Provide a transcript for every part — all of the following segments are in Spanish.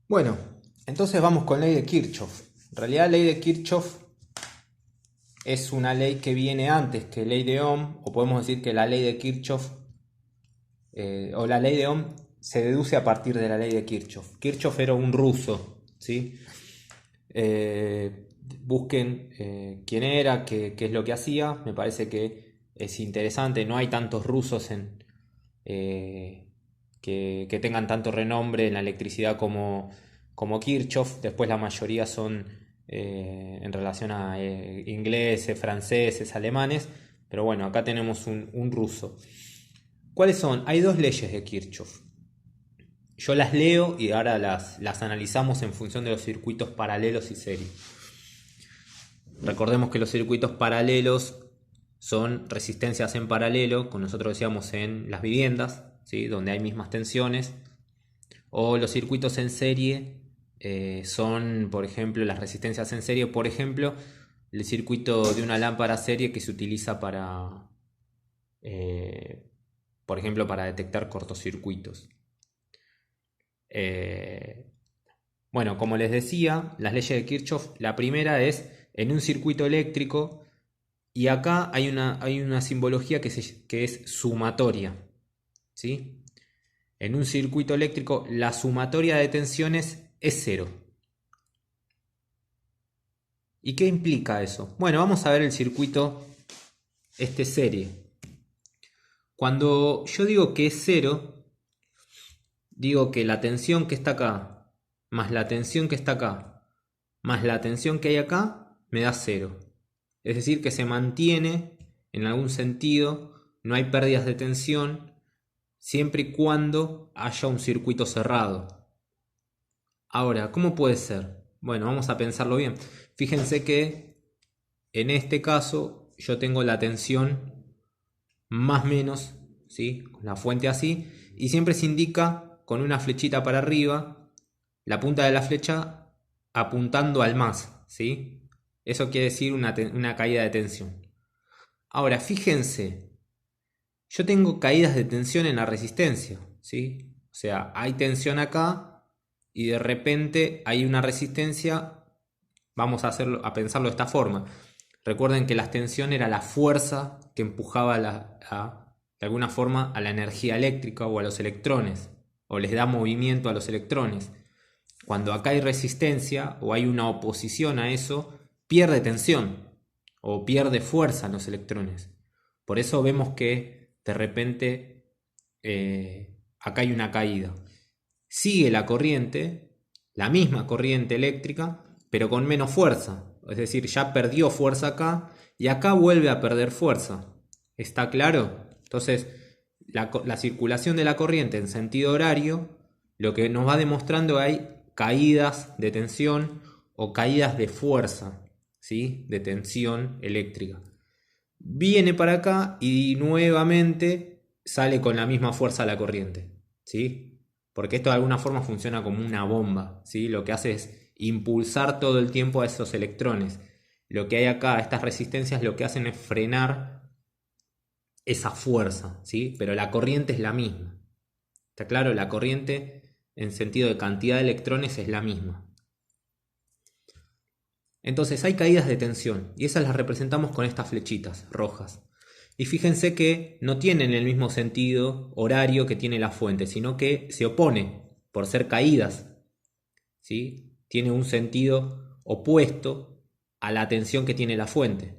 Bueno, entonces vamos con ley de Kirchhoff. En realidad, la ley de Kirchhoff es una ley que viene antes que ley de Ohm, o podemos decir que la ley de Kirchhoff o la ley de Ohm se deduce a partir de la ley de Kirchhoff. Kirchhoff era un ruso, ¿sí? Busquen quién era, qué es lo que hacía. Me parece que es interesante. No hay tantos rusos que tengan tanto renombre en la electricidad como Kirchhoff. Después la mayoría son en relación a ingleses, franceses, alemanes. Pero bueno, acá tenemos un ruso. ¿Cuáles son? Hay dos leyes de Kirchhoff. Yo las leo y ahora las analizamos en función de los circuitos paralelos y serie. Recordemos que los circuitos paralelos son resistencias en paralelo, como nosotros decíamos en las viviendas, ¿sí? Donde hay mismas tensiones. O los circuitos en serie son, por ejemplo, las resistencias en serie, por ejemplo, el circuito de una lámpara serie que se utiliza eh, por ejemplo, para detectar cortocircuitos. Eh, bueno, como les decía, las leyes de Kirchhoff, la primera es en un circuito eléctrico y acá hay una simbología que es sumatoria, ¿sí? En un circuito eléctrico la sumatoria de tensiones es cero. ¿Y qué implica eso? Bueno, vamos a ver el circuito serie. Cuando yo digo que es cero, digo que la tensión que está acá, más la tensión que está acá, más la tensión que hay acá, me da cero. Es decir, que se mantiene en algún sentido, no hay pérdidas de tensión, siempre y cuando haya un circuito cerrado. Ahora, ¿cómo puede ser? Bueno, vamos a pensarlo bien. Fíjense que en este caso yo tengo la tensión más menos, ¿sí? Con la fuente así, y siempre se indica con una flechita para arriba, la punta de la flecha apuntando al más, ¿sí? Eso quiere decir una caída de tensión. Ahora, fíjense, yo tengo caídas de tensión en la resistencia, ¿sí? O sea, hay tensión acá y de repente hay una resistencia. Vamos a pensarlo de esta forma. Recuerden que la tensión era la fuerza que empujaba de alguna forma a la energía eléctrica o a los electrones, o les da movimiento a los electrones. Cuando acá hay resistencia o hay una oposición a eso, pierde tensión o pierde fuerza en los electrones. Por eso vemos que de repente acá hay una caída. Sigue la corriente, la misma corriente eléctrica, pero con menos fuerza. Es decir, ya perdió fuerza acá y acá vuelve a perder fuerza. ¿Está claro? Entonces, la circulación de la corriente en sentido horario, lo que nos va demostrando hay caídas de tensión o caídas de fuerza, ¿sí? De tensión eléctrica. Viene para acá y nuevamente sale con la misma fuerza la corriente, ¿sí? Porque esto de alguna forma funciona como una bomba, ¿sí? Lo que hace es impulsar todo el tiempo a esos electrones. Lo que hay acá, estas resistencias, lo que hacen es frenar esa fuerza, ¿sí? Pero la corriente es la misma. ¿Está claro? La corriente en sentido de cantidad de electrones es la misma. Entonces hay caídas de tensión y esas las representamos con estas flechitas rojas. Y fíjense que no tienen el mismo sentido horario que tiene la fuente, sino que se opone por ser caídas, ¿sí? Tiene un sentido opuesto a la tensión que tiene la fuente.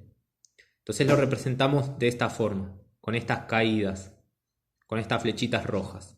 Entonces lo representamos de esta forma, con estas caídas, con estas flechitas rojas.